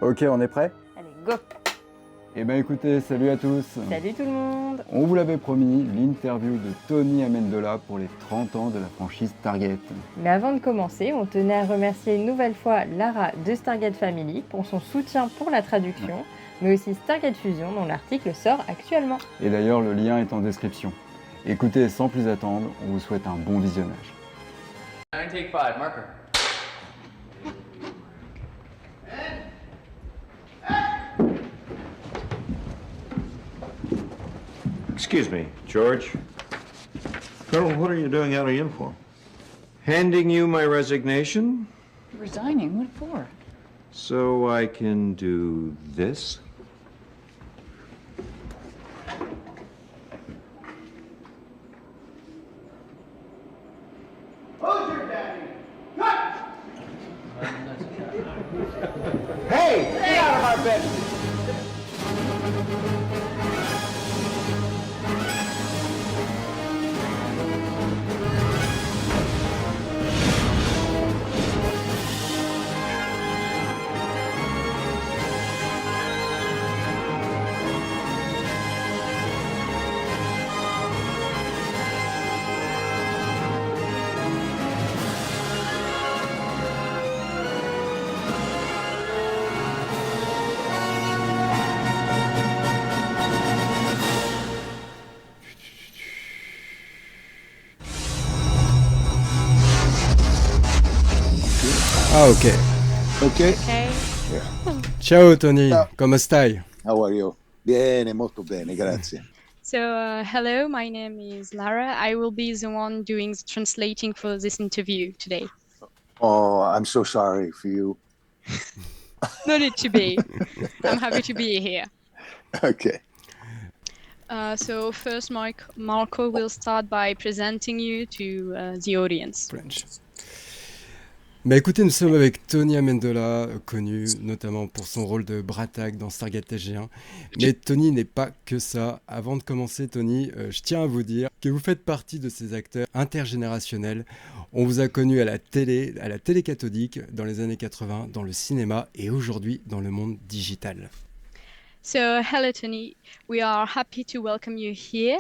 Ok, on est prêt? Allez, go! Eh ben écoutez, salut à tous. Salut tout le monde! On vous l'avait promis, l'interview de Tony Amendola pour les 30 ans de la franchise Stargate. Mais avant de commencer, on tenait à remercier une nouvelle fois Lara de Stargate Family pour son soutien pour la traduction, mais aussi Stargate Fusion dont l'article sort actuellement. Et d'ailleurs, le lien est en description. Écoutez, sans plus attendre, on vous souhaite un bon visionnage. 9 take 5, marker. Excuse me, George. Colonel, what are you doing out of uniform? Handing you my resignation Resigning? What for? so I can do this. Hey! Get out of our bed! Ah, ok. Ok, Ciao Tony, Ciao. come stai? how are you? Bene, molto bene, grazie. So, hello, my name is Lara. I will be the one doing the translating for this interview today. Oh, I'm so sorry for you. No need to be. I'm happy to be here. Okay. So first, Marco will start by presenting you to the audience. French. Bah écoutez, nous sommes avec Tony Amendola, connu notamment pour son rôle de Bratak dans Stargate SG1. Mais Tony n'est pas que ça. Avant de commencer, Tony, je tiens à vous dire que vous faites partie de ces acteurs intergénérationnels. On vous a connu à la télé cathodique dans les années 80, dans le cinéma et aujourd'hui dans le monde digital. So, hello, Tony. We are happy to welcome you here.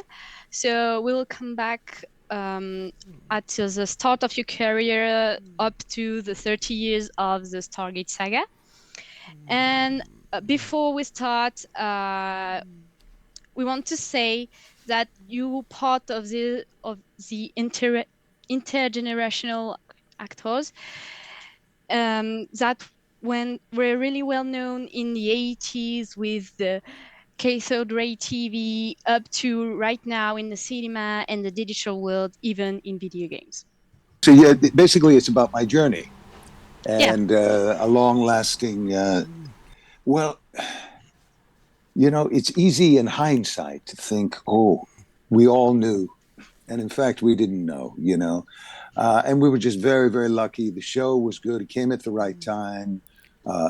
So, we'll come back at the start of your career up to the 30 years of the Stargate saga. And before we start, we want to say that you were part of the intergenerational actors that were really well known in the 80s with the cathode ray TV up to right now in the cinema and the digital world, even in video games. So yeah, basically it's about my journey and a long-lasting, well, you know, it's easy in hindsight to think, oh, we all knew. And in fact, we didn't know, you know. And we were just very, very lucky. The show was good. It came at the right time.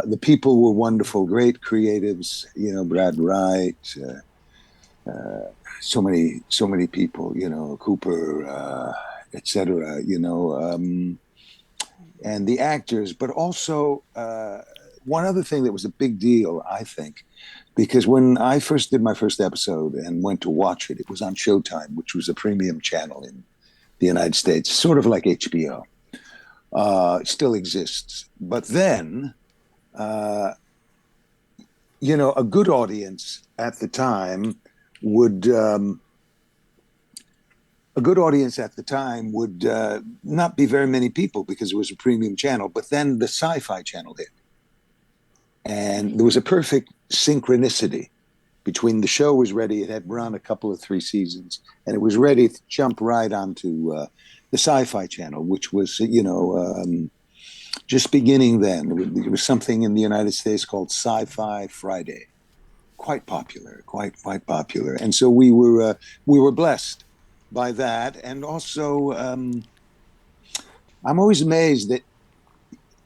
The people were wonderful, great creatives, you know, Brad Wright, so many people, you know, Cooper, etc., you know, and the actors. But also, one other thing that was a big deal, I think, because when I first did my first episode and went to watch it, it was on Showtime, which was a premium channel in the United States, sort of like HBO. It still exists. But then, you know, a good audience at the time would not be very many people because it was a premium channel. But then the Sci-Fi Channel hit, and there was a perfect synchronicity between the show was ready. It had run a couple of 3 seasons, and it was ready to jump right onto the Sci-Fi Channel, which was, you know, just beginning then. There was something in the United States called Sci-Fi Friday, quite popular. And so we were blessed by that. And also, I'm always amazed that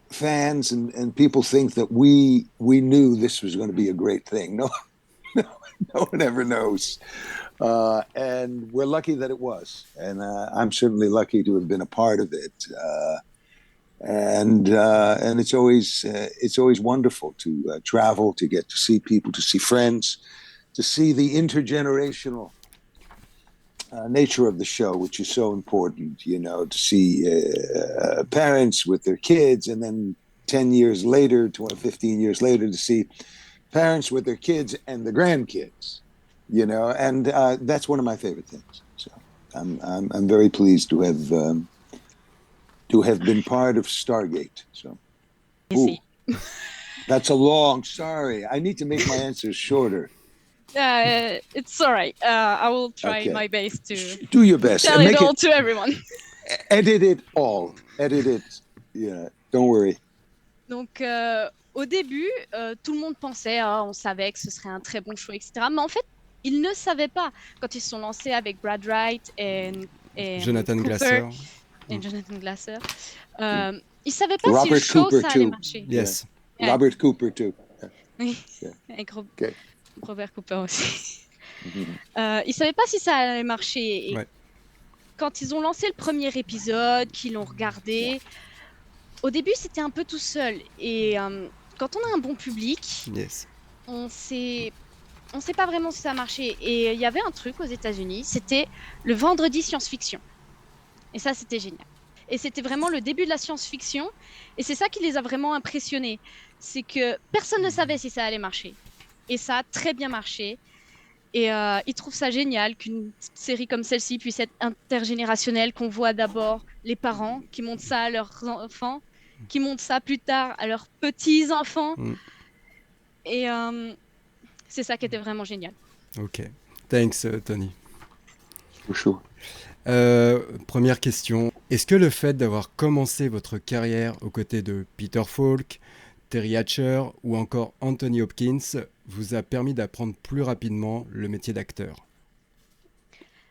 fans and people think that we knew this was going to be a great thing. No one ever knows. And we're lucky that it was. And I'm certainly lucky to have been a part of it. and it's always wonderful to travel, to get to see people, to see friends, to see the intergenerational nature of the show, which is so important, to see parents with their kids, and then 10 years later, 15 years later, to see parents with their kids and the grandkids, and that's one of my favorite things. So I'm very pleased to have been part of Stargate. So, that's a long. Sorry, I need to make my answers shorter. It's all right. I will try my best to do your best tell it all to everyone. Edit it all. Edit it. Yeah, don't worry. Donc, au début, tout le monde pensait, on savait que ce serait un très bon show, etc. Mais en fait, ils ne savaient pas quand ils se sont lancés avec Brad Wright et Jonathan Cooper Glasser. et Jonathan Glasser. Ils savaient pas si le Robert show Cooper ça allait too. marcher. Yes. Yeah. Robert Cooper too. Oui, Yeah. avec Okay. Robert Cooper aussi. Ils savaient pas si ça allait marcher. Et Ouais. quand ils ont lancé le premier épisode, qu'ils l'ont regardé, au début c'était un peu tout seul. Et quand on a un bon public, Yes. on sait pas vraiment si ça a marché. Et il y avait un truc aux États-Unis, c'était le vendredi science-fiction. Et ça, c'était génial. Et c'était vraiment le début de la science-fiction. Et c'est ça qui les a vraiment impressionnés. C'est que personne ne savait si ça allait marcher. Et ça a très bien marché. Et ils trouvent ça génial qu'une série comme celle-ci puisse être intergénérationnelle, qu'on voit d'abord les parents qui montrent ça à leurs enfants, qui montrent ça plus tard à leurs petits-enfants. Et c'est ça qui était vraiment génial. Ok. Thanks, Tony. For sure. Première question. Est-ce que le fait d'avoir commencé votre carrière aux côtés de Peter Falk, Terry Hatcher ou encore Anthony Hopkins vous a permis d'apprendre plus rapidement le métier d'acteur?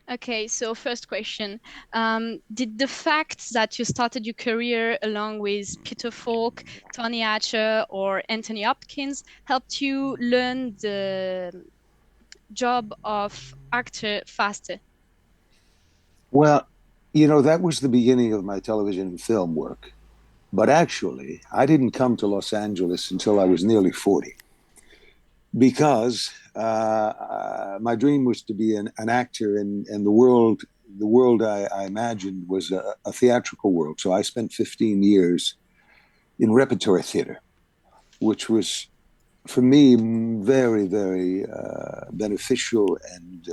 Okay, so first question. Did the fact that you started your career along with Peter Falk, Tony Hatcher, or Anthony Hopkins helped you learn the job of actor faster? Well, that was the beginning of my television and film work. But actually, I didn't come to Los Angeles until I was nearly 40, because my dream was to be an actor, and the world I imagined was a theatrical world. So I spent 15 years in repertory theater, which was, for me, very, very beneficial, and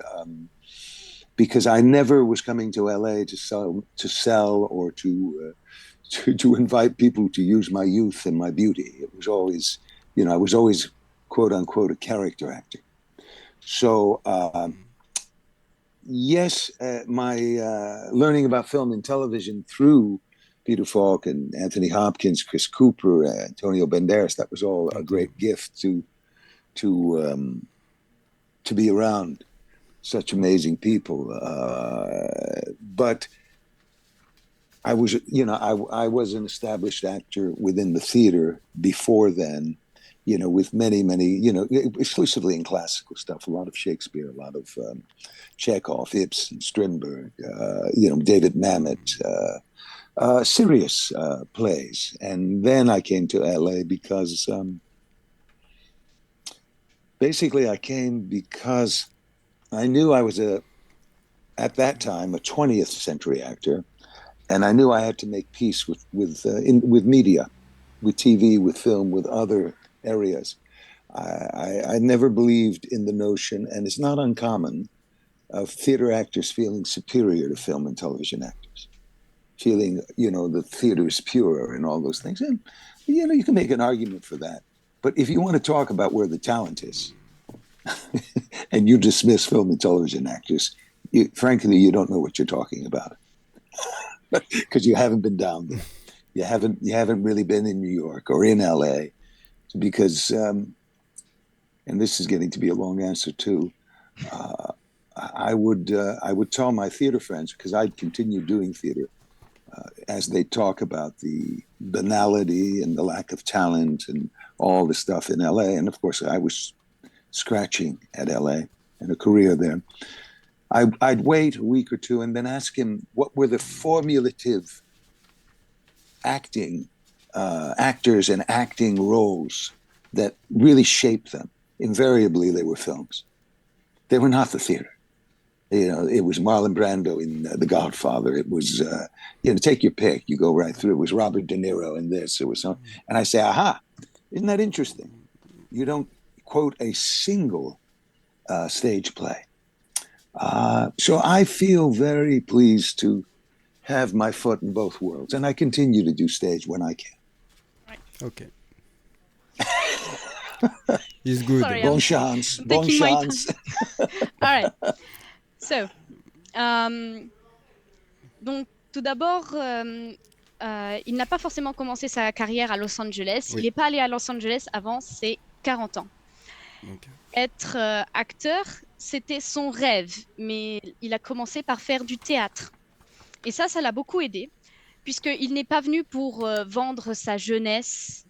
because I never was coming to LA to sell or to invite people to use my youth and my beauty. It was always, I was always, quote unquote, a character actor. So, yes, my learning about film and television through Peter Falk and Anthony Hopkins, Chris Cooper, Antonio Banderas, that was all a great gift to be around such amazing people. But I was, I was an established actor within the theater before then, with many, exclusively in classical stuff, a lot of Shakespeare, a lot of Chekhov, Ibsen, Strindberg, David Mamet, serious plays. And then I came to LA because basically I came because I knew I was at that time, a 20th century actor. And I knew I had to make peace with media, with TV, with film, with other areas. I never believed in the notion, and it's not uncommon, of theater actors feeling superior to film and television actors, feeling, the theater is pure and all those things. And, you can make an argument for that. But if you want to talk about where the talent is, and you dismiss film and television actors, frankly, you don't know what you're talking about. Because you haven't been down there, you haven't really been in New York or in LA, because and this is getting to be a long answer too. I would tell my theater friends, because I'd continue doing theater, as they talk about the banality and the lack of talent and all the stuff in LA, and of course I was scratching at LA and a career there. I'd wait a week or two and then ask him what were the formulative actors and acting roles that really shaped them. Invariably, they were films. They were not the theater. You know, it was Marlon Brando in The Godfather. It was, take your pick. You go right through. It was Robert De Niro in this. It was so, and I say, aha, isn't that interesting? You don't quote a single stage play. So I feel very pleased to have my foot in both worlds, and I continue to do stage when I can. Ok. It's good. Sorry, Bon chance. I'm Bon taking my chance. All right. So, donc tout d'abord, il n'a pas forcément commencé sa carrière à Los Angeles. Oui. Il n'est pas allé à Los Angeles avant ses 40 ans. Ok. Être acteur, c'était son rêve, mais il a commencé par faire du théâtre. Et ça l'a beaucoup aidé, puisqu'il n'est pas venu pour vendre sa jeunesse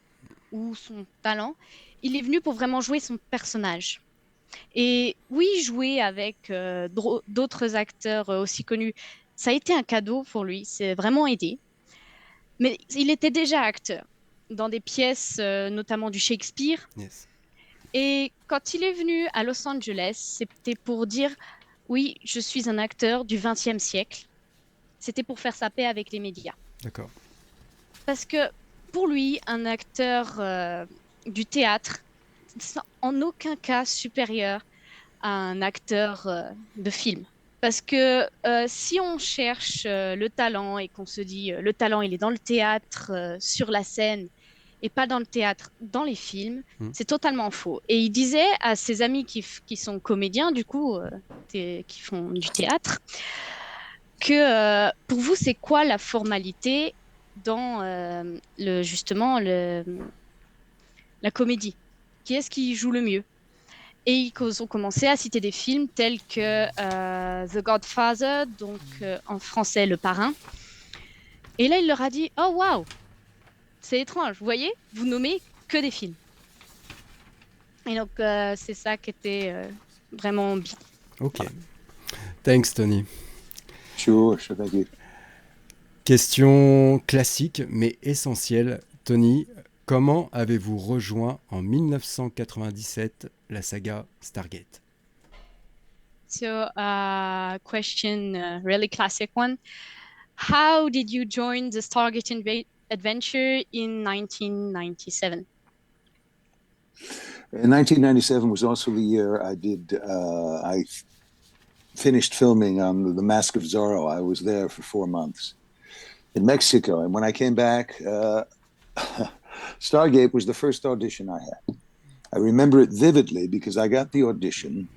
ou son talent. Il est venu pour vraiment jouer son personnage. Et oui, jouer avec d'autres acteurs aussi connus, ça a été un cadeau pour lui. C'est vraiment aidé. Mais il était déjà acteur dans des pièces, notamment du Shakespeare. Yes. Et quand il est venu à Los Angeles, c'était pour dire, oui, je suis un acteur du XXe siècle. C'était pour faire sa paix avec les médias. D'accord. Parce que pour lui, un acteur du théâtre, c'est en aucun cas supérieur à un acteur de film. Parce que si on cherche le talent et qu'on se dit le talent, il est dans le théâtre, sur la scène, et pas dans le théâtre, dans les films, c'est totalement faux. Et il disait à ses amis qui sont comédiens, du coup, qui font du théâtre, que pour vous, c'est quoi la formalité dans justement la comédie? Qui est-ce qui joue le mieux? Et ils ont commencé à citer des films tels que The Godfather, donc en français Le Parrain. Et là, il leur a dit « Oh, waouh, c'est étrange, vous voyez, vous nommez que des films. » Et donc, c'est ça qui était vraiment bien. Ok. Thanks, Tony. Sure, thank you. Question classique, mais essentielle. Tony, comment avez-vous rejoint en 1997 la saga Stargate? So, question, really classic one. How did you join the Stargate adventure in 1997? In 1997 was also the year I finished filming on The Mask of Zorro. I was there for 4 months in Mexico. And when I came back, Stargate was the first audition I had. I remember it vividly because I got the audition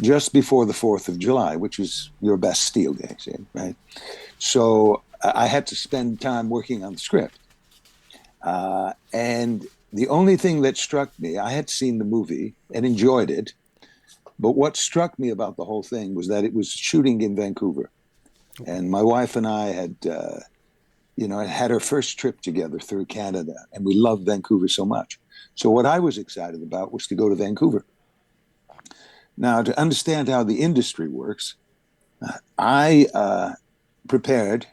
just before the 4th of July, which is your Bastille Day, right? So I had to spend time working on the script. And the only thing that struck me, I had seen the movie and enjoyed it, but what struck me about the whole thing was that it was shooting in Vancouver. And my wife and I had, had our first trip together through Canada, and we loved Vancouver so much. So what I was excited about was to go to Vancouver. Now, to understand how the industry works, I prepared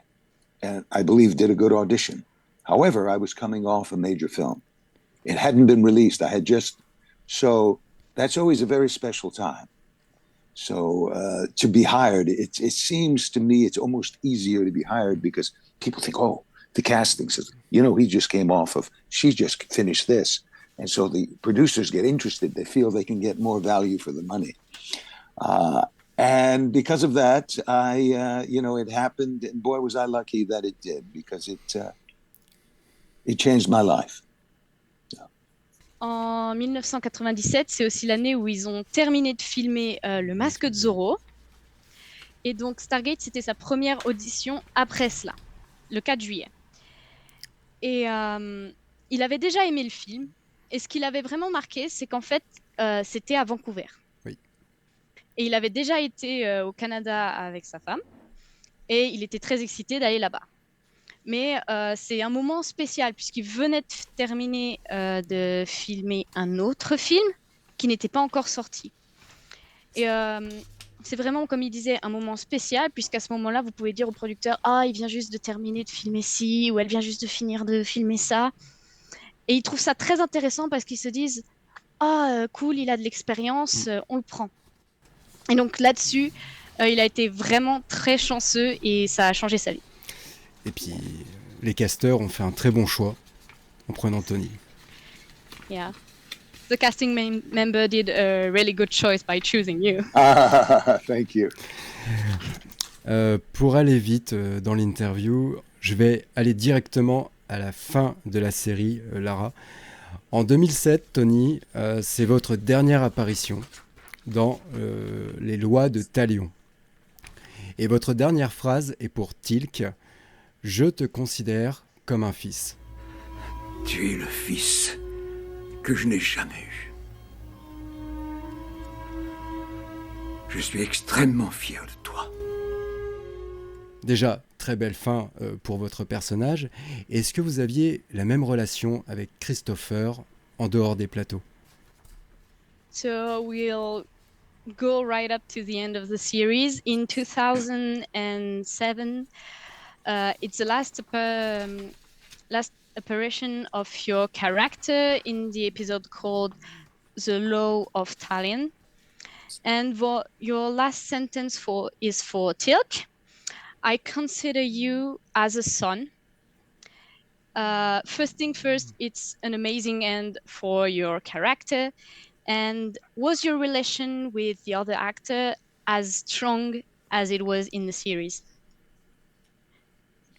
and I believe did a good audition. However, I was coming off a major film. It hadn't been released. So that's always a very special time. So to be hired, it seems to me it's almost easier to be hired because people think, oh, the casting says, he just came off of, she just finished this. And so the producers get interested. They feel they can get more value for the money. And because of that, it happened. And boy, was I lucky that it did, because it changed my life. En 1997, c'est aussi l'année où ils ont terminé de filmer Le Masque de Zorro. Et donc, Stargate, c'était sa première audition après cela, le 4 juillet. Et il avait déjà aimé le film. Et ce qui l'avait vraiment marqué, c'est qu'en fait, c'était à Vancouver. Oui. Et il avait déjà été au Canada avec sa femme. Et il était très excité d'aller là-bas. Mais c'est un moment spécial puisqu'il venait de terminer de filmer un autre film qui n'était pas encore sorti. Et c'est vraiment, comme il disait, un moment spécial, puisqu'à ce moment-là, vous pouvez dire au producteur, ah, il vient juste de terminer de filmer ci, ou elle vient juste de finir de filmer ça. Et ils trouvent ça très intéressant parce qu'ils se disent, ah, cool, il a de l'expérience, on le prend. Et donc là-dessus, il a été vraiment très chanceux et ça a changé sa vie. Et puis, les casteurs ont fait un très bon choix en prenant Tony. Yeah. The casting member did a really good choice by choosing you. Thank you. Pour aller vite dans l'interview, je vais aller directement à la fin de la série, Lara. En 2007, Tony, c'est votre dernière apparition dans les lois de Talion. Et votre dernière phrase est pour Tilk, « Je te considère comme un fils ». Tu es le fils que je n'ai jamais eu. Je suis extrêmement fier de toi. Déjà, très belle fin pour votre personnage. Est-ce que vous aviez la même relation avec Christopher en dehors des plateaux? So we'll go right up to the end of the series. In 2007, it's the last apparition of your character in the episode called The Law of Talion. And your last sentence is for Tilk. I consider you as a son. First thing first, it's an amazing end for your character. And was your relation with the other actor as strong as it was in the series?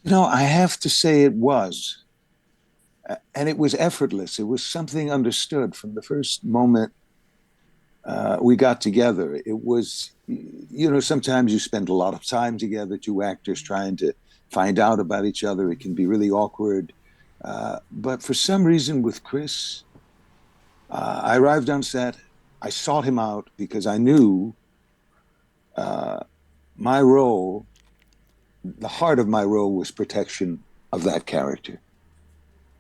You know, I have to say it was. And it was effortless. It was something understood from the first moment we got together. It was, you know, sometimes you spend a lot of time together, two actors trying to find out about each other. It can be really awkward. But for some reason with Chris, I arrived on set, I sought him out because I knew my role, the heart of my role was protection of that character.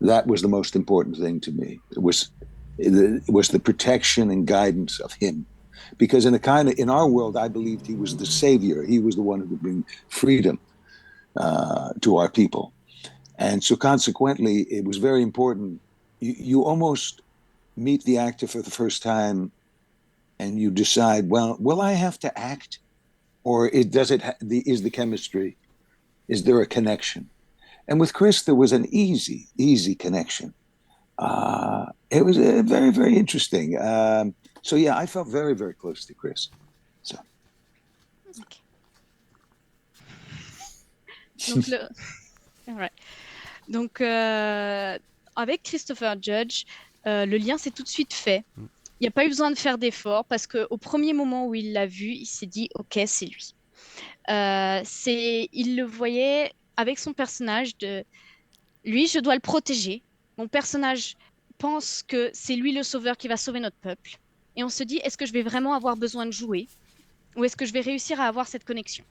That was the most important thing to me. It was the protection and guidance of him. Because in our world, I believed he was the savior. He was the one who would bring freedom to our people. And so consequently, it was very important. You almost meet the actor for the first time and you decide, well, will I have to act? Or is the chemistry, is there a connection? And with Chris, there was an easy connection. It was very, very interesting. So yeah, I felt very, very close to Chris. So. Okay. Donc, right. Donc avec Christopher Judge, le lien s'est tout de suite fait. Il n'y a pas eu besoin de faire d'efforts parce qu'au premier moment où il l'a vu, il s'est dit « Ok, c'est lui ». Il le voyait avec son personnage de « Lui, je dois le protéger. Mon personnage pense que c'est lui le sauveur qui va sauver notre peuple. » Et on se dit « Est-ce que je vais vraiment avoir besoin de jouer ou est-ce que je vais réussir à avoir cette connexion ?»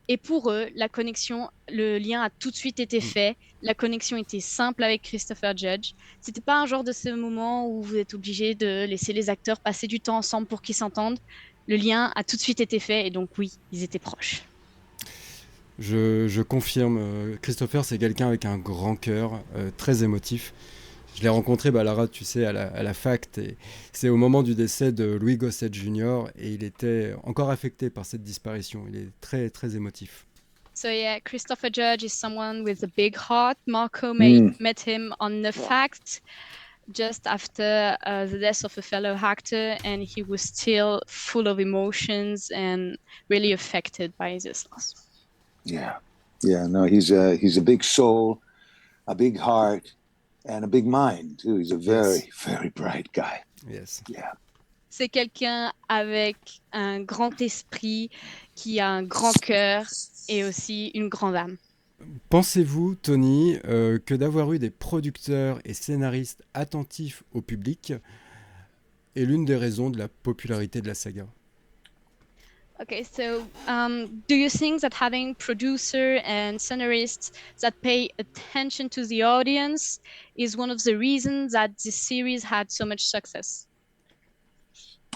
Et pour eux, la connexion, le lien a tout de suite été fait. La connexion était simple avec Christopher Judge. C'était pas un genre de ce moment où vous êtes obligé de laisser les acteurs passer du temps ensemble pour qu'ils s'entendent. Le lien a tout de suite été fait et donc oui, ils étaient proches. Je confirme, Christopher, c'est quelqu'un avec un grand cœur, très émotif. Je l'ai rencontré, Lara, tu sais, à la fac. C'est au moment du décès de Louis Gossett Jr. et il était encore affecté par cette disparition. Il est très, très émotif. So yeah, Christopher Judge is someone with a big heart. Marco met him on the fact just after the death of a fellow actor, and he was still full of emotions and really affected by this loss. Yeah, no, he's a big soul, a big heart. And a big mind, too. He's a very, very bright guy. Yes. Yeah. C'est quelqu'un avec un grand esprit, qui a un grand cœur et aussi une grande âme. Pensez-vous, Tony, que d'avoir eu des producteurs et scénaristes attentifs au public est l'une des raisons de la popularité de la saga? Okay, so do you think that having producer and scenarists that pay attention to the audience is one of the reasons that this series had so much success?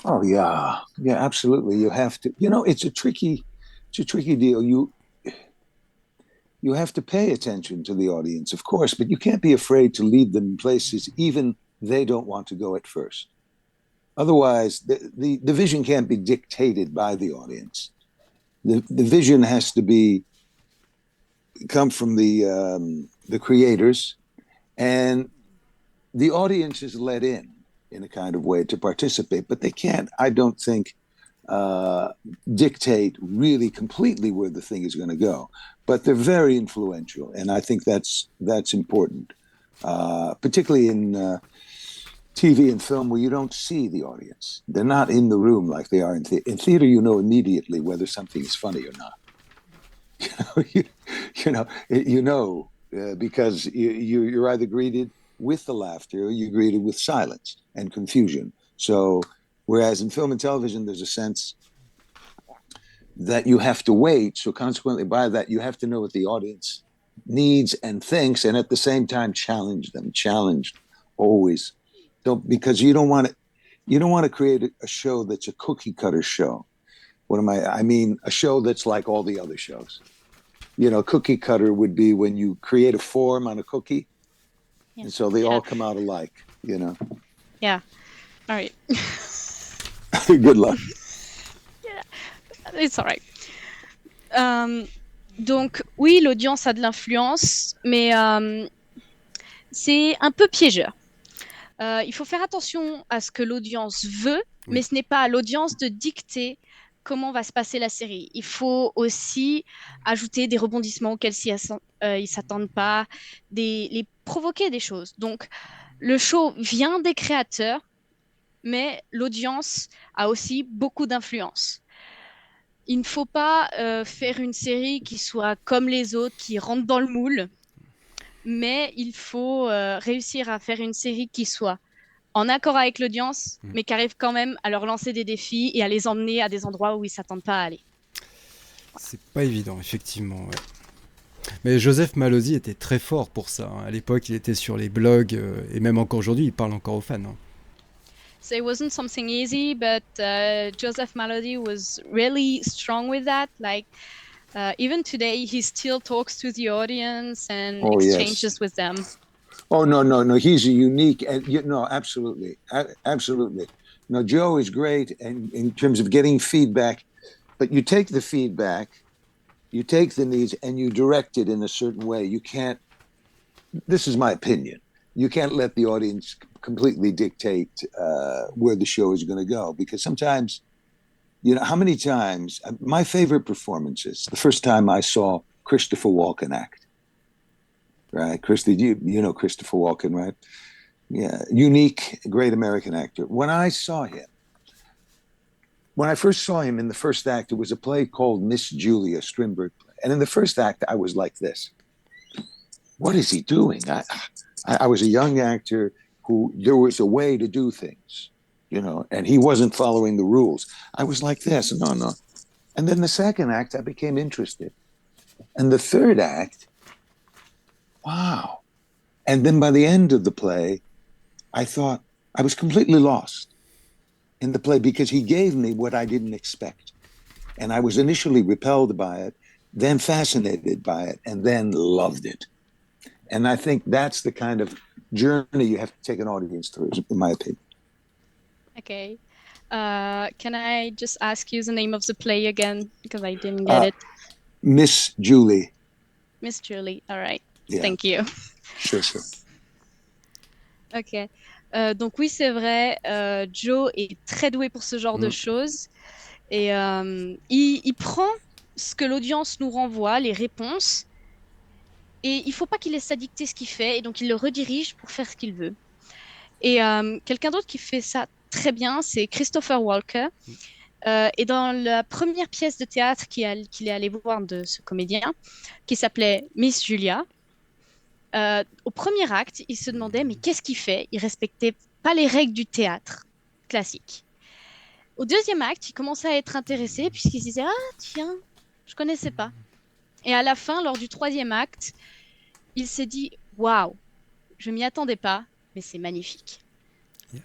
Oh yeah, yeah, absolutely. You have to. It's a tricky deal. You have to pay attention to the audience, of course, but you can't be afraid to lead them in places even they don't want to go at first. Otherwise, the vision can't be dictated by the audience. The vision has to come from the creators, and the audience is let in a kind of way to participate, but they can't, I don't think, dictate really completely where the thing is going to go. But they're very influential, and I think that's important, particularly in TV and film where you don't see the audience. They're not in the room like they are in theater. In theater, you know immediately whether something is funny or not. Because you're either greeted with the laughter or you're greeted with silence and confusion. So, whereas in film and television, there's a sense that you have to wait. So, consequently, by that, you have to know what the audience needs and thinks, and at the same time, challenge them. Challenged always. Because you don't want to create a show that's a cookie cutter show. I mean a show that's like all the other shows. Cookie cutter would be when you create a form on a cookie, and so they all come out alike. Yeah. All right. Good luck. Yeah, it's all right. Donc oui, l'audience a de l'influence, mais c'est un peu piégeur. Il faut faire attention à ce que l'audience veut, mais ce n'est pas à l'audience de dicter comment va se passer la série. Il faut aussi ajouter des rebondissements auxquels ils ne s'attendent pas, les provoquer des choses. Donc, le show vient des créateurs, mais l'audience a aussi beaucoup d'influence. Il ne faut pas faire une série qui soit comme les autres, qui rentre dans le moule, mais il faut réussir à faire une série qui soit en accord avec l'audience, mais qui arrive quand même à leur lancer des défis et à les emmener à des endroits où ils ne s'attendent pas à aller. C'est pas évident, effectivement. Ouais. Mais Joseph Maldini était très fort pour ça. Hein. À l'époque, il était sur les blogs, et même encore aujourd'hui, il parle encore aux fans. Hein. So it wasn't something easy, but Joseph Maldini was really strong with that. Like, even today, he still talks to the audience and exchanges with them. Oh, no. He's a unique, absolutely. Absolutely. No, Joe is great in terms of getting feedback, but you take the feedback, you take the needs, and you direct it in a certain way. You can't, this is my opinion, you can't let the audience completely dictate where the show is going to go, because sometimes, how many times, my favorite performances, the first time I saw Christopher Walken act, right? You know Christopher Walken, right? Yeah, unique, great American actor. When I first saw him in the first act, it was a play called Miss Julia, Strindberg play. And in the first act, I was like this. What is he doing? I was a young actor who, there was a way to do things, and he wasn't following the rules. I was like this, no. And then the second act, I became interested. And the third act, wow. And then by the end of the play, I thought I was completely lost in the play because he gave me what I didn't expect. And I was initially repelled by it, then fascinated by it, and then loved it. And I think that's the kind of journey you have to take an audience through, in my opinion. Okay. Can I just ask you the name of the play again? Because I didn't get it. Miss Julie. Miss Julie, all right. Yeah. Thank you. Sure. Ok. Donc oui, c'est vrai, Joe est très doué pour ce genre de choses. Et il prend ce que l'audience nous renvoie, les réponses, et il ne faut pas qu'il laisse ça dicter ce qu'il fait, et donc il le redirige pour faire ce qu'il veut. Et quelqu'un d'autre qui fait ça très bien, c'est Christopher Walken. Et dans la première pièce de théâtre qu'il est allé voir de ce comédien, qui s'appelait Miss Julia, au premier acte, il se demandait mais qu'est-ce qu'il fait? Il respectait pas les règles du théâtre classique. Au deuxième acte, il commençait à être intéressé puisqu'il se disait ah tiens, je connaissais pas. Et à la fin, lors du troisième acte, il s'est dit waouh, je m'y attendais pas, mais c'est magnifique.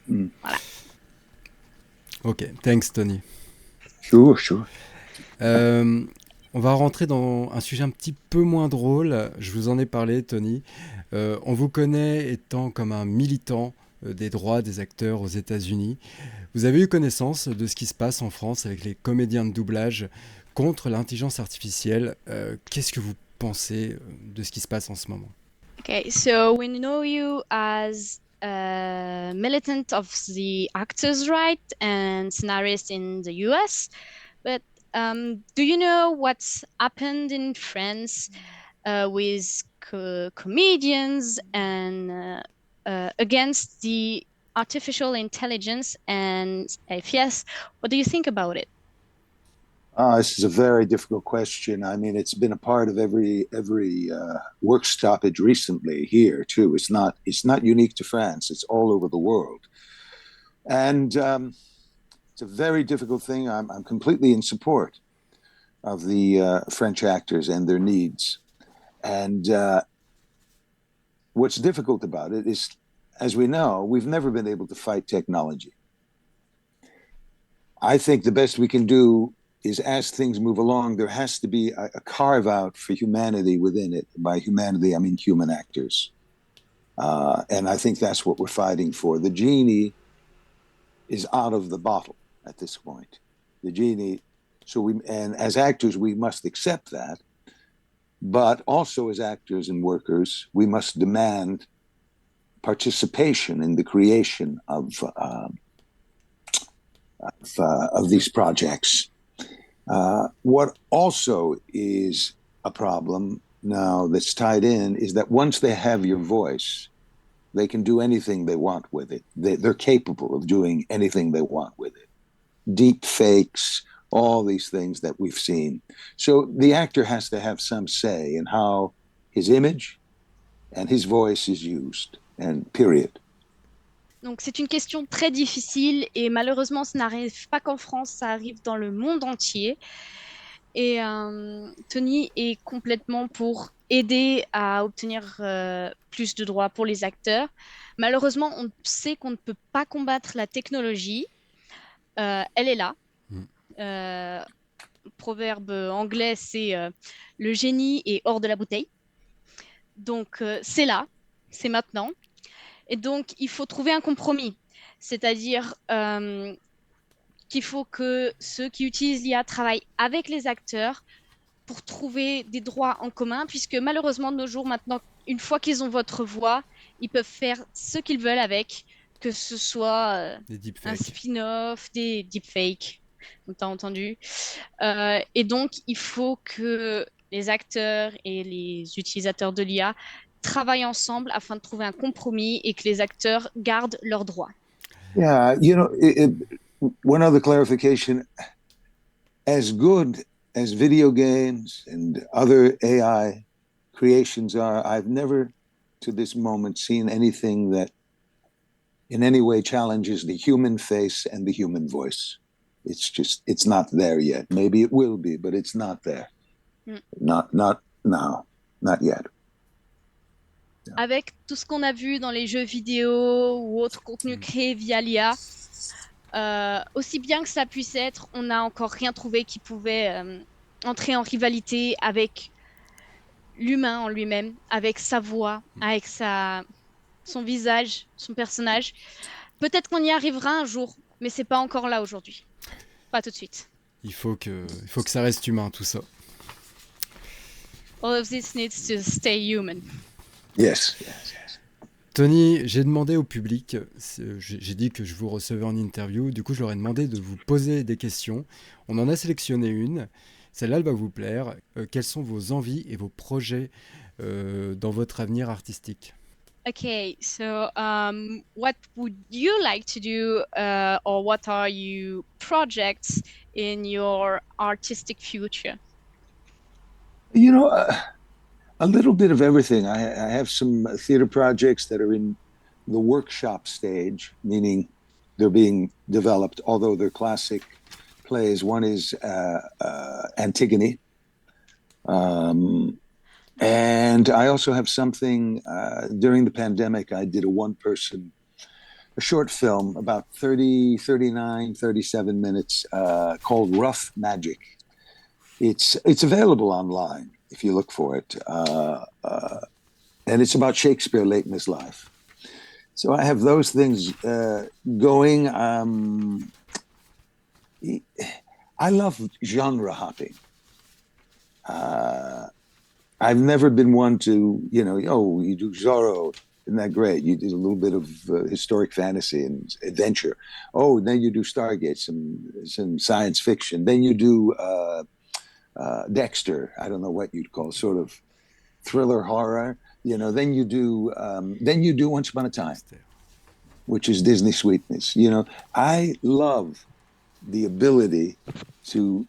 Voilà. Ok, thanks Tony. Sure, sure. On va rentrer dans un sujet un petit peu moins drôle. Je vous en ai parlé, Tony. On vous connaît étant comme un militant des droits des acteurs aux États-Unis. Vous avez eu connaissance de ce qui se passe en France avec les comédiens de doublage contre l'intelligence artificielle. Qu'est-ce que vous pensez de ce qui se passe en ce moment? Okay, so we know you as a militant of the actors' right and scenarist in the US, but do you know what's happened in France with comedians and against the artificial intelligence? And if yes, what do you think about it? This is a very difficult question. I mean, it's been a part of every work stoppage recently here too. It's not unique to France. It's all over the world, and it's a very difficult thing. I'm completely in support of the French actors and their needs. And what's difficult about it is, as we know, we've never been able to fight technology. I think the best we can do is, as things move along, there has to be a carve out for humanity within it. By humanity, I mean human actors. And I think that's what we're fighting for. The genie is out of the bottle at this point. The genie, and as actors, we must accept that. But also as actors and workers, we must demand participation in the creation of these projects. What also is a problem now that's tied in is that once they have your voice, they can do anything they want with it. They're capable of doing anything they want with it. Deep fakes, all these things that we've seen. So the actor has to have some say in how his image and his voice is used, and period. Donc c'est une question très difficile et malheureusement, ça n'arrive pas qu'en France, ça arrive dans le monde entier. Et Tony est complètement pour aider à obtenir plus de droits pour les acteurs. Malheureusement, on sait qu'on ne peut pas combattre la technologie. Elle est là. Proverbe anglais, c'est le génie est hors de la bouteille. Donc c'est là, c'est maintenant. Et donc, il faut trouver un compromis. C'est-à-dire qu'il faut que ceux qui utilisent l'IA travaillent avec les acteurs pour trouver des droits en commun, puisque malheureusement, de nos jours, maintenant, une fois qu'ils ont votre voix, ils peuvent faire ce qu'ils veulent avec, que ce soit un spin-off, des deepfakes, on t'a entendu. Et donc, il faut que les acteurs et les utilisateurs de l'IA travaillent ensemble afin de trouver un compromis et que les acteurs gardent leurs droits. Yeah, one other clarification. As good as video games and other AI creations are, I've never to this moment seen anything that in any way challenges the human face and the human voice. It's not there yet. Maybe it will be, but it's not there. Not now, not yet. Avec tout ce qu'on a vu dans les jeux vidéo ou autres contenus créés via l'IA, aussi bien que ça puisse être, on n'a encore rien trouvé qui pouvait entrer en rivalité avec l'humain en lui-même, avec sa voix, avec son visage, son personnage. Peut-être qu'on y arrivera un jour, mais c'est pas encore là aujourd'hui. Pas tout de suite. Il faut que ça reste humain, tout ça. All of this needs to stay human. Yes. Tony, j'ai demandé au public, j'ai dit que je vous recevais en interview, du coup je leur ai demandé de vous poser des questions. On en a sélectionné une, celle-là elle va vous plaire. Quelles sont vos envies et vos projets dans votre avenir artistique? Okay, so what would you like to do or what are your projects in your artistic future? A little bit of everything. I have some theater projects that are in the workshop stage, meaning they're being developed, although they're classic plays. One is Antigone. And I also have something during the pandemic. I did a one-person a short film about 30, 39, 37 minutes called Rough Magic. It's available online if you look for it. And it's about Shakespeare late in his life. So I have those things going. I love genre hopping. I've never been one to, you do Zorro, isn't that great? You did a little bit of historic fantasy and adventure. Oh, then you do Stargate, some science fiction. Then you do Dexter. I don't know what you'd call sort of thriller horror. Then you do Once Upon a Time, which is Disney sweetness. I love the ability to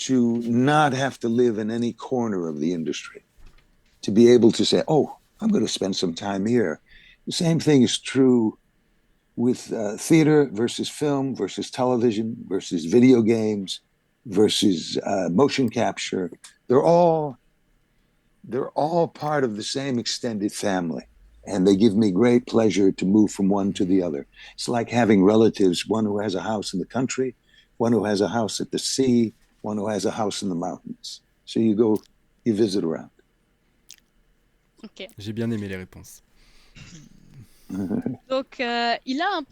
not have to live in any corner of the industry, to be able to say, oh, I'm going to spend some time here. The same thing is true with theater versus film versus television versus video games versus motion capture. They're all part of the same extended family. And they give me great pleasure to move from one to the other. It's like having relatives, one who has a house in the country, one who has a house at the sea, one who has a house in the mountains. So you visit around. Ok. J'ai bien aimé les réponses. Donc, il aime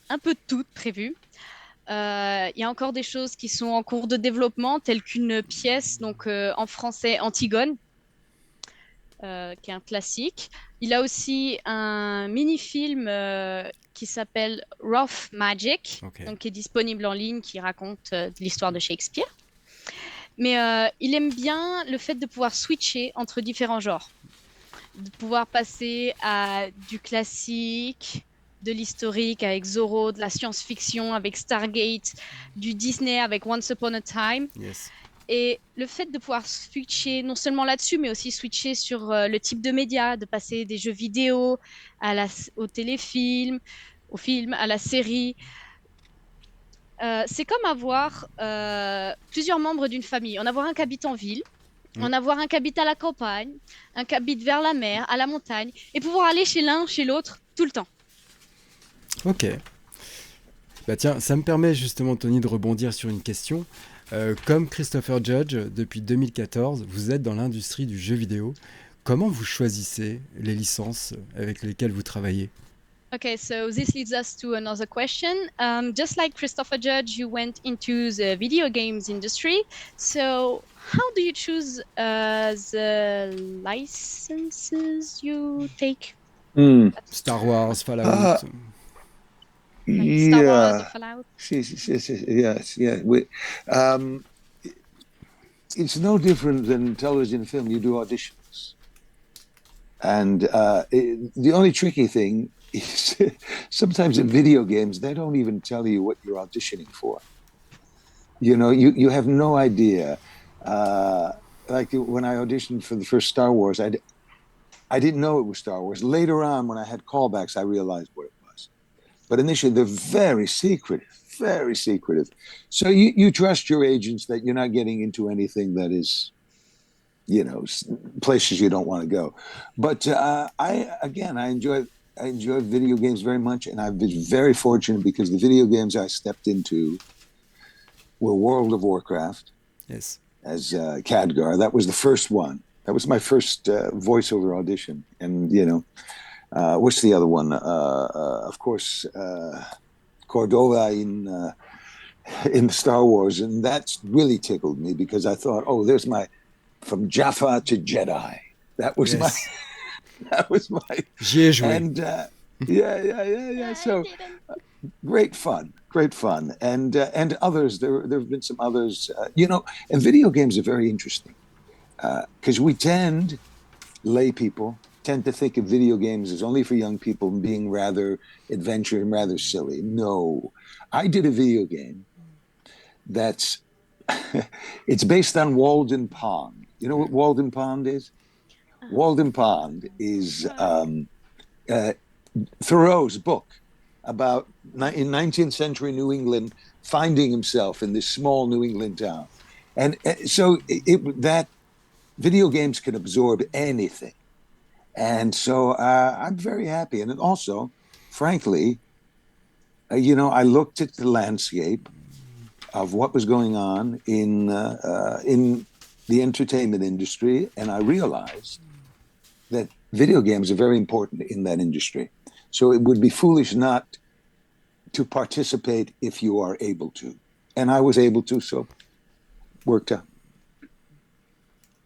un peu tout prévu. Il y a encore des choses qui sont en cours de développement, telles qu'une pièce, donc en français Antigone, qui est un classique. Il a aussi un mini-film qui s'appelle Rough Magic, donc qui est disponible en ligne, qui raconte l'histoire de Shakespeare. Mais il aime bien le fait de pouvoir switcher entre différents genres, de pouvoir passer à du classique, de l'historique avec Zorro, de la science-fiction avec Stargate, du Disney avec Once Upon a Time. Yes. Et le fait de pouvoir switcher non seulement là-dessus, mais aussi switcher sur le type de média, de passer des jeux vidéo au téléfilm, au film, à la série. C'est comme avoir plusieurs membres d'une famille. En avoir un qui habite en ville, en avoir un qui habite à la campagne, un qui habite vers la mer, à la montagne, et pouvoir aller chez l'un, chez l'autre, tout le temps. Ok. Bah tiens, ça me permet justement, Tony, de rebondir sur une question. Comme Christopher Judge, depuis 2014, vous êtes dans l'industrie du jeu vidéo. Comment vous choisissez les licences avec lesquelles vous travaillez? Okay, so this leads us to another question. Just like Christopher Judge, you went into the video games industry. So how do you choose the licenses you take? Star Wars, Fallout. Like Star Wars or Fallout? Yes. It's no different than television and film. You do auditions. And the only tricky thing is sometimes in video games, they don't even tell you what you're auditioning for. You have no idea. Like when I auditioned for the first Star Wars, I didn't know it was Star Wars. Later on, when I had callbacks, I realized what it was. But initially, they're very secretive, very secretive. So you trust your agents that you're not getting into anything that is, places you don't want to go. But I enjoy video games very much, and I've been very fortunate because the video games I stepped into were World of Warcraft. Yes. As Khadgar. That was the first one. That was my first voiceover audition. And, what's the other one? Of course, Cordova in Star Wars. And that's really tickled me because I thought, oh, there's from Jaffa to Jedi. That was my. J'y ai joué. And yeah. So great fun. And others, there have been some others, and video games are very interesting because lay people tend to think of video games as only for young people and being rather adventure and rather silly. No, I did a video game that's, it's based on Walden Pond. You know what Walden Pond is? Walden Pond is Thoreau's book about in 19th century New England finding himself in this small New England town. And so that video games can absorb anything. And so I'm very happy. And also, frankly, I looked at the landscape of what was going on in the entertainment industry, and I realized that video games are very important in that industry. So it would be foolish not to participate if you are able to. And I was able to, so worked out.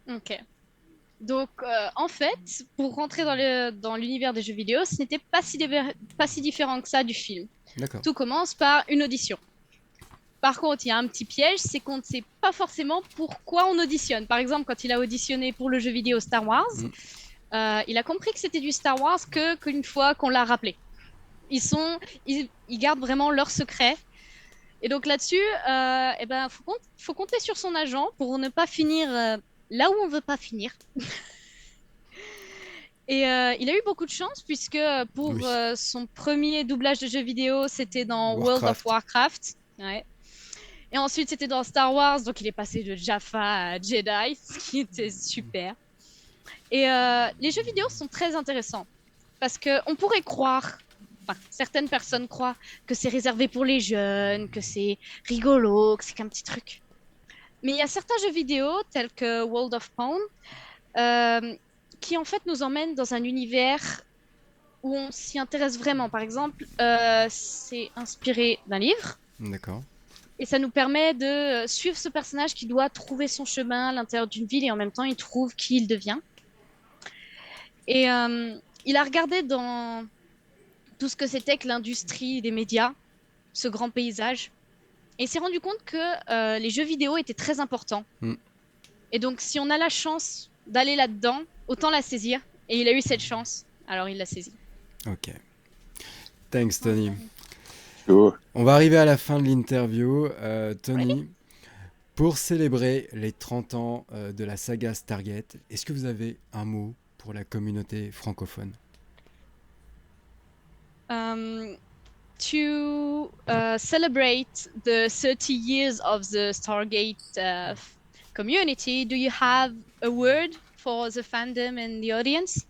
Ok. Donc, en fait, pour rentrer dans l'univers des jeux vidéo, ce n'était pas si différent que ça du film. D'accord. Tout commence par une audition. Par contre, il y a un petit piège, c'est qu'on ne sait pas forcément pourquoi on auditionne. Par exemple, quand il a auditionné pour le jeu vidéo Star Wars, il a compris que c'était du Star Wars qu'une fois qu'on l'a rappelé. Ils gardent vraiment leur secret. Et donc là-dessus, faut compter sur son agent pour ne pas finir là où on veut pas finir. Et il a eu beaucoup de chance puisque pour son premier doublage de jeu vidéo, c'était dans World of Warcraft. Ouais. Et ensuite, c'était dans Star Wars, donc il est passé de Jaffa à Jedi, ce qui était super. Et les jeux vidéo sont très intéressants parce qu'on pourrait croire, enfin, certaines personnes croient que c'est réservé pour les jeunes, que c'est rigolo, que c'est qu'un petit truc. Mais il y a certains jeux vidéo, tels que World of Pawn, qui en fait nous emmènent dans un univers où on s'y intéresse vraiment. Par exemple, c'est inspiré d'un livre. D'accord. Et ça nous permet de suivre ce personnage qui doit trouver son chemin à l'intérieur d'une ville et en même temps, il trouve qui il devient. Et il a regardé dans tout ce que c'était que l'industrie des médias, ce grand paysage. Et il s'est rendu compte que les jeux vidéo étaient très importants. Et donc, si on a la chance d'aller là-dedans, autant la saisir. Et il a eu cette chance, alors il l'a saisie. Ok. Thanks, Tony. Sure. On va arriver à la fin de l'interview. Tony, pour célébrer les 30 ans de la saga Stargate, est-ce que vous avez un mot pour la communauté francophone? To celebrate the 30 years of the Stargate community, do you have a word for the fandom and the audience?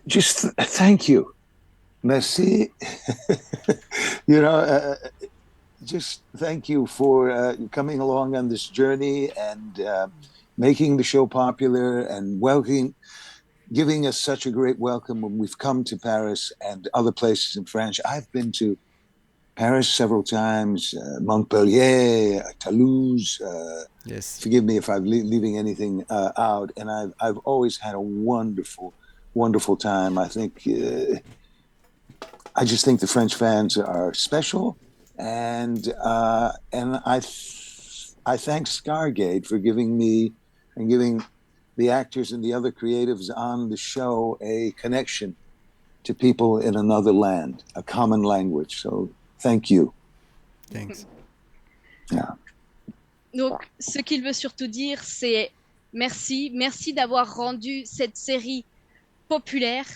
Just thank you. Merci. Just thank you for coming along on this journey and making the show popular and giving us such a great welcome when we've come to Paris and other places in France. I've been to Paris several times, Montpellier, Toulouse. Yes. Forgive me if I'm leaving anything out. And I've always had a wonderful, wonderful time. I just think the French fans are special, and I thank Stargate for giving me and giving the actors and the other creatives on the show a connection to people in another land, a common language. So thank you. Thanks. Yeah. Donc, ce qu'il veut surtout dire, c'est merci d'avoir rendu cette série populaire.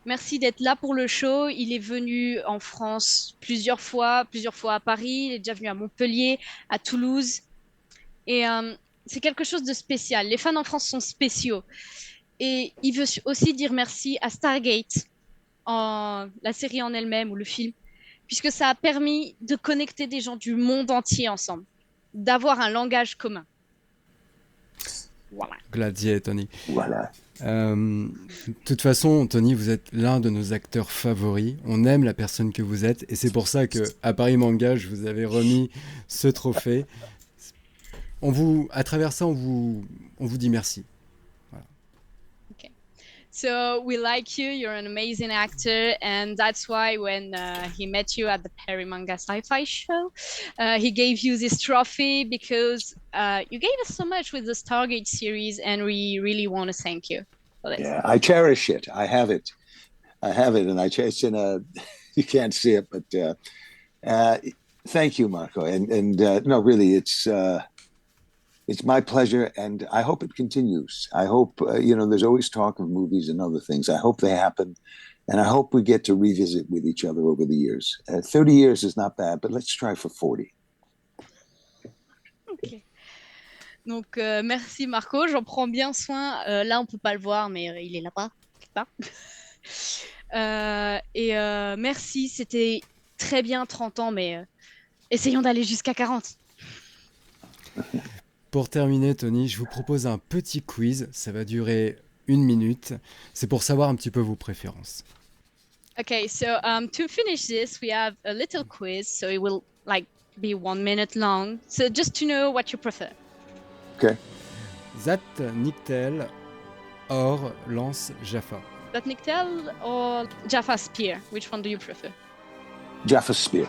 Merci d'être là pour le show. Il est venu en France plusieurs fois à Paris, il est déjà venu à Montpellier, à Toulouse. Et c'est quelque chose de spécial. Les fans en France sont spéciaux. Et il veut aussi dire merci à Stargate, la série en elle-même ou le film, puisque ça a permis de connecter des gens du monde entier ensemble, d'avoir un langage commun. Voilà. Gladier, Tony. Voilà. De toute façon, Tony, vous êtes l'un de nos acteurs favoris. On aime la personne que vous êtes, et c'est pour ça que à Paris Manga, je vous avais remis ce trophée. À travers ça, on vous dit merci. Voilà. Okay. So we like you. You're an amazing actor, and that's why when he met you at the Paris Manga Sci-Fi Show, he gave you this trophy because you gave us so much with the Stargate series, and we really want to thank you for this. Yeah, I cherish it. I have it, and it's in a. You can't see it, but thank you, Marco. And no, really, it's my pleasure, and I hope it continues. I hope, there's always talk of movies and other things. I hope they happen, and I hope we get to revisit with each other over the years. 30 years is not bad, but let's try for 40. Okay. Donc, merci Marco, j'en prends bien soin. Là, on peut pas le voir, mais il est là-bas, quelque part. Merci, c'était très bien 30 ans, mais essayons d'aller jusqu'à 40. Pour terminer, Tony, je vous propose un petit quiz. Ça va durer 1 minute. C'est pour savoir un petit peu vos préférences. Okay, so to finish this, we have a little quiz, so it will be 1 minute long. So just to know what you prefer. Okay. Zat, Nictel, or lance Jaffa. That Nictel or Jaffa Spear? Which one do you prefer? Jaffa Spear.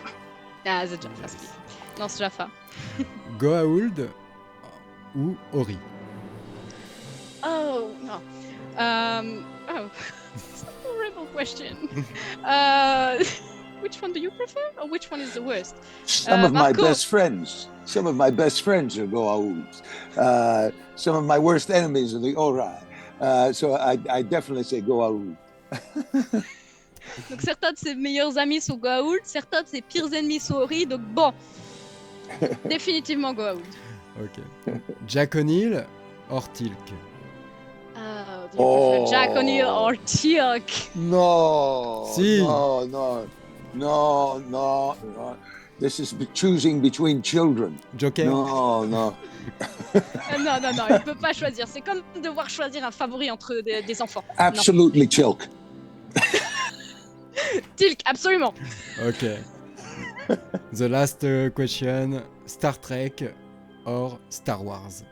Ah, the Jaffa Spear. Lance Jaffa. Goa'uld ou Ori? Oh no. It's a horrible question. Which one do you prefer, or which one is the worst? Some of my Marco. best friends are Goa'ulds. Some of my worst enemies are the Ori. So I definitely say Goa'uld. Donc certains de ses meilleurs amis sont Goa'uld, certains de ses pires ennemis sont Ori. Donc bon, définitivement Goa'uld. Ok. Jack O'Neill or Tilk? Do you prefer Jack O'Neill or Teal'c? No. Si. No. This is choosing between children. Joker? No. Non, il peut pas choisir. C'est comme devoir choisir un favori entre des enfants. Absolutely Tilk. Teal'c, absolument. Ok. The last question. Star Trek or Star Wars?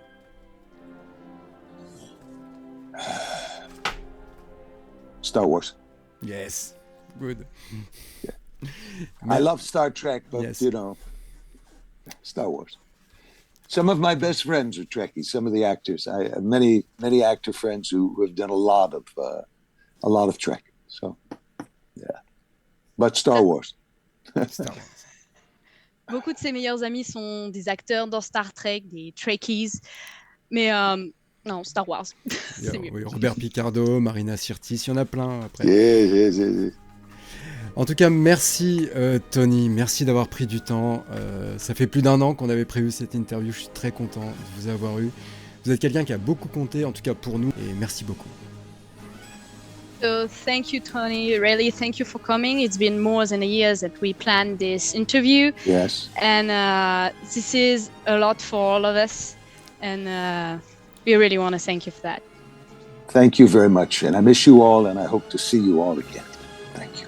Star Wars. Yes. Good. I love Star Trek, but Yes. Star Wars. Some of my best friends are Trekkies. Some of the actors. I have many actor friends who have done a lot of Trek. So, yeah. But Star Wars. Star Wars. Beaucoup de ses meilleurs amis sont des acteurs dans Star Trek, des Trekkies. Mais non, Star Wars. C'est mieux. Oui, Robert Picardo, Marina Sirtis, il y en a plein après. Yeah. En tout cas, merci Tony, merci d'avoir pris du temps. Ça fait plus d'1 an qu'on avait prévu cette interview, je suis très content de vous avoir eu. Vous êtes quelqu'un qui a beaucoup compté, en tout cas pour nous, et merci beaucoup. So thank you, Tony. Really, thank you for coming. It's been more than a year that we planned this interview. Yes. And this is a lot for all of us. And we really want to thank you for that. Thank you very much. And I miss you all, and I hope to see you all again. Thank you.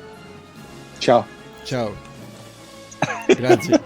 Ciao. Ciao. Grazie.